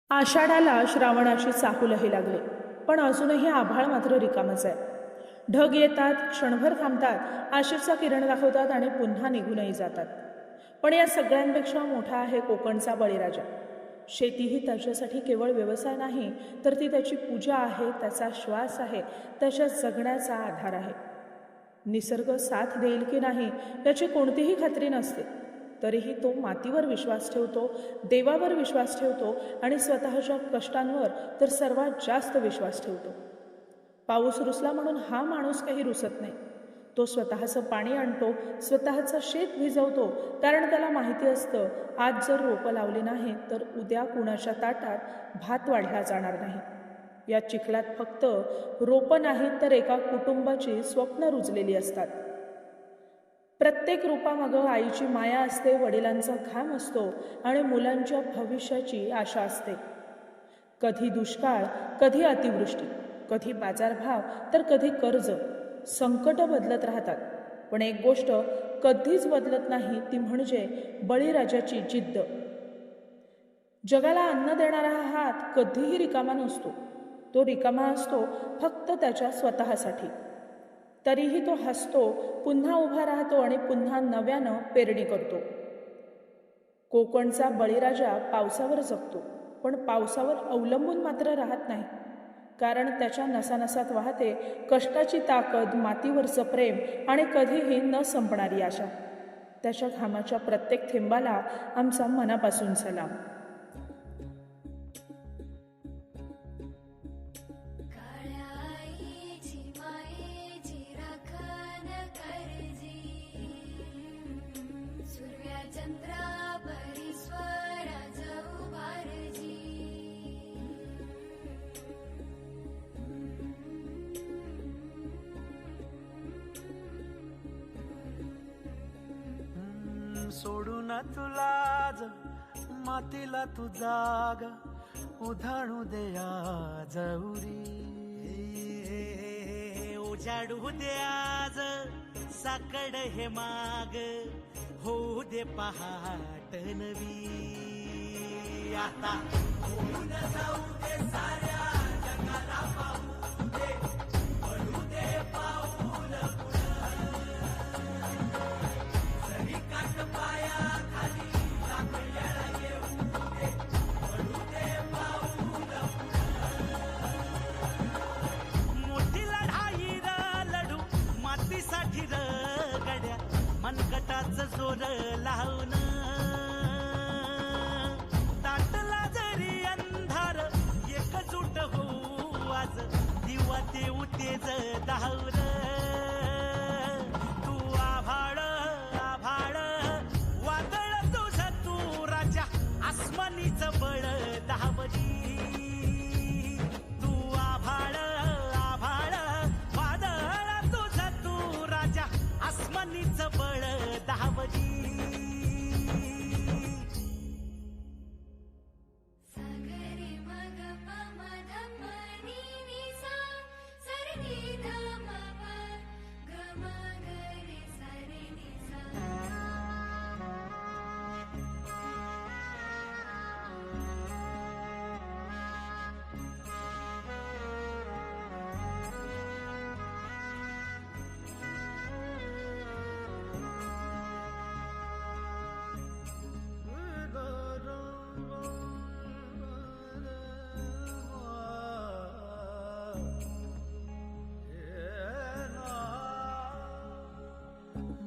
आषाढाला श्रावणाची चाहूलही लागले, पण अजूनही आभाळ मात्र रिकामच आहे. ढग येतात, क्षणभर थांबतात, आशेचा किरण दाखवतात आणि पुन्हा निघूनही जातात. पण या सगळ्यांपेक्षा मोठा आहे कोकणचा बळीराजा. शेती ही त्याच्यासाठी केवळ व्यवसाय नाही, तर ती त्याची पूजा आहे, त्याचा श्वास आहे, त्याच्या जगण्याचा आधार आहे. निसर्ग साथ देईल की नाही याची कोणतीही खात्री नसते, तरीही तो मातीवर विश्वास ठेवतो, देवावर विश्वास ठेवतो आणि स्वतःच्या कष्टांवर तर सर्वात जास्त विश्वास ठेवतो. पाऊस रुसला म्हणून हा माणूस काही रुसत नाही. तो स्वतःचं पाणी आणतो, स्वतःचं शेत भिजवतो, कारण त्याला माहिती असतं आज जर रोपं लावली नाही तर उद्या कुणाच्या ताटात भात वाढला जाणार नाही. या चिखलात फक्त रोपं नाहीत तर एका कुटुंबाची स्वप्न रुजलेली असतात. प्रत्येक रोपामागं आईची माया असते, वडिलांचा घाम असतो आणि मुलांच्या भविष्याची आशा असते. कधी दुष्काळ, कधी अतिवृष्टी, कधी बाजारभाव तर कधी कर्ज. संकट बदलत राहतात, पण एक गोष्ट कधीच बदलत नाही, ती म्हणजे बळीराजाची जिद्द. जगाला अन्न देणारा हा हात कधीही रिकामा नसतो. तो रिकामा असतो फक्त त्याच्या स्वतःसाठी. तरीही तो हसतो, पुन्हा उभा राहतो आणि पुन्हा नव्यानं पेरणी करतो. कोकणचा बळीराजा पावसावर जगतो, पण पावसावर अवलंबून मात्र राहत नाही, कारण त्याच्या नसानसात वाहते कष्टाची ताकद, मातीवरचं प्रेम आणि कधीही न संपणारी आशा. त्याच्या घामाच्या प्रत्येक थेंबाला आमचा मनापासून सलाम. सोडून तुला मातीला तू जाग उधाणू दे आज उरी, उजाडू दे आज साकड हे माग, होऊ दे पहाट नवी. आता होऊन जाऊ दे साऱ्या जगाला पाहू दे, पडू दे पाऊल जरी काट पाया खाली लागलेला येऊ दे, पडू दे पाऊल मोठी लढाई लढू मातीसाठी गड्या, मनगटाचं जोर लावून ताटला जरी अंधार एकजूट होऊ आज, दिवा देऊ तेज दावर. तू आभाळ आभाळ वादळ तुझं तू राजा, आसमानीच बळ दावली. तू आभाळ आभाळ वादळ तुझं तू राजा, आसमानीच बळ दावली.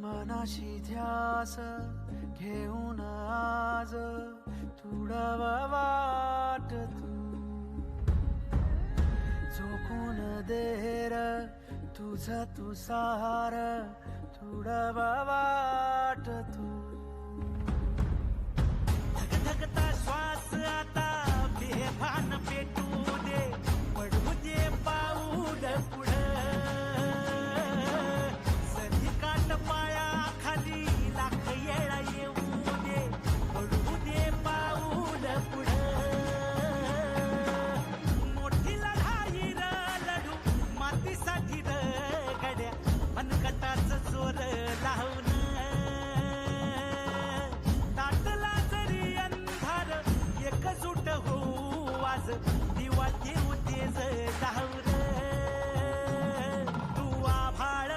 मनाशी ध्यास घेऊन आज तुडवा वाट, तू झोकून देर तुझा तू सार, तुडवा वाट तू. धगधगता श्वास आता बेभान पेटू दे, पडू दे पाऊल पुढं पाया खाली लाख येळा येऊ दे, पडू दे पाऊल पुढं. मोठी लढाई लढू मातीसाठी गड्या, मनगटाचं जोर लावून दिवा देऊ तेज धावर तू आभाळ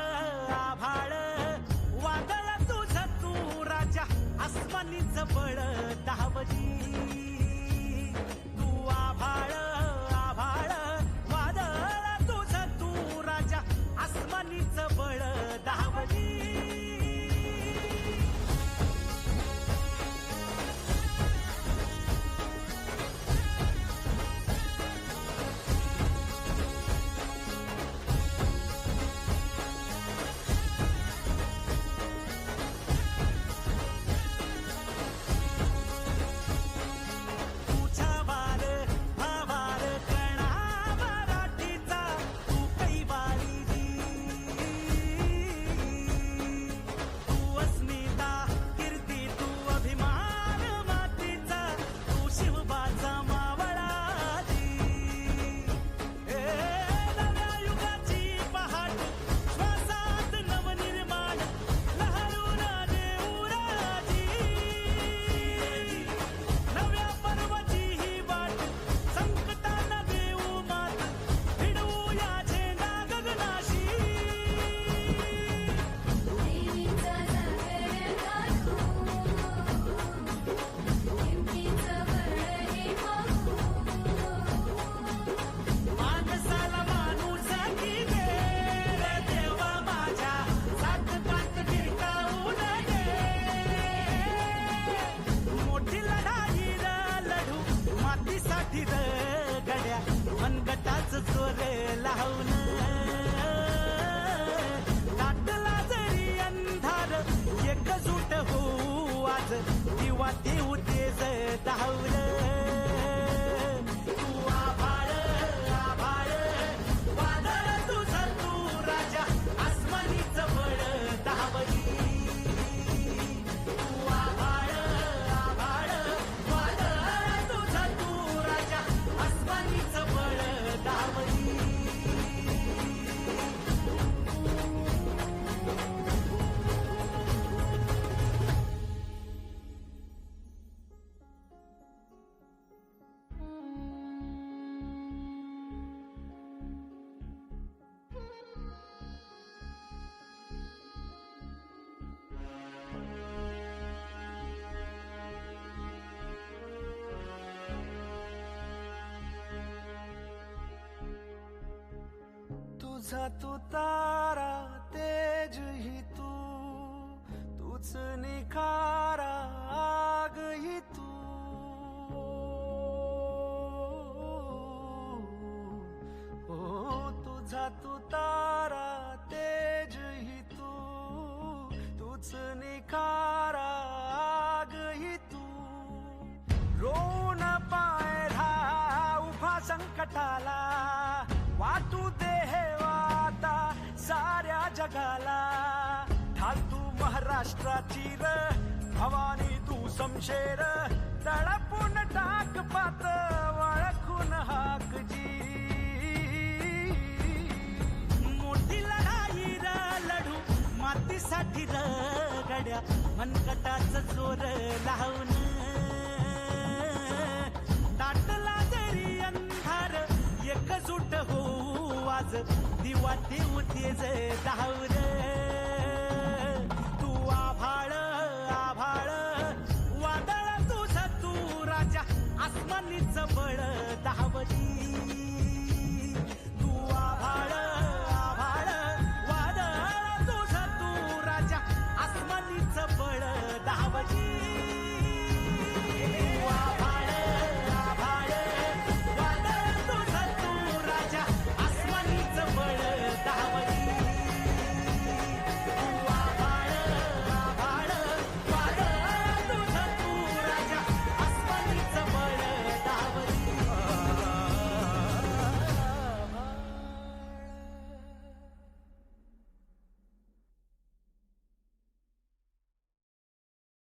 आभाळ वादळ तुझ तू राजा आसमानीच बळ दहावजी तू आभाळ आभाळ वादळ तुझ तू राजा आसमानीच बळ दहावजी गड्या मनगटाच जोर लावून दाटला जरी अंधार एकजूट होऊ आज दिवा देऊ तेज धावलं तू आभाळ आभाळ वादळ तुझं तू राजा आसमानीच बळ दहावली तू आभाळ आभाळ वादळ तुझं तू राजा आसमानीच बळ दहावली तुझा तू तारा तेज ही तूच निखारा आग ही तू तुझा तू तारा तेज ही तूच निखारा आग ही तू रोन पायरा उभा संकटाला वाटू दे हे वाता साऱ्या जगाला ढाल तू महाराष्ट्राची र भवानी तू समशेर तळपून टाक पात वळखून हाक जी मोठी लढाई र लढू मातीसाठी र गड्या मनगटाच जोर लावून दाटला जरी अंधार एकजूट होऊ आज दिवा देऊ तेज धावर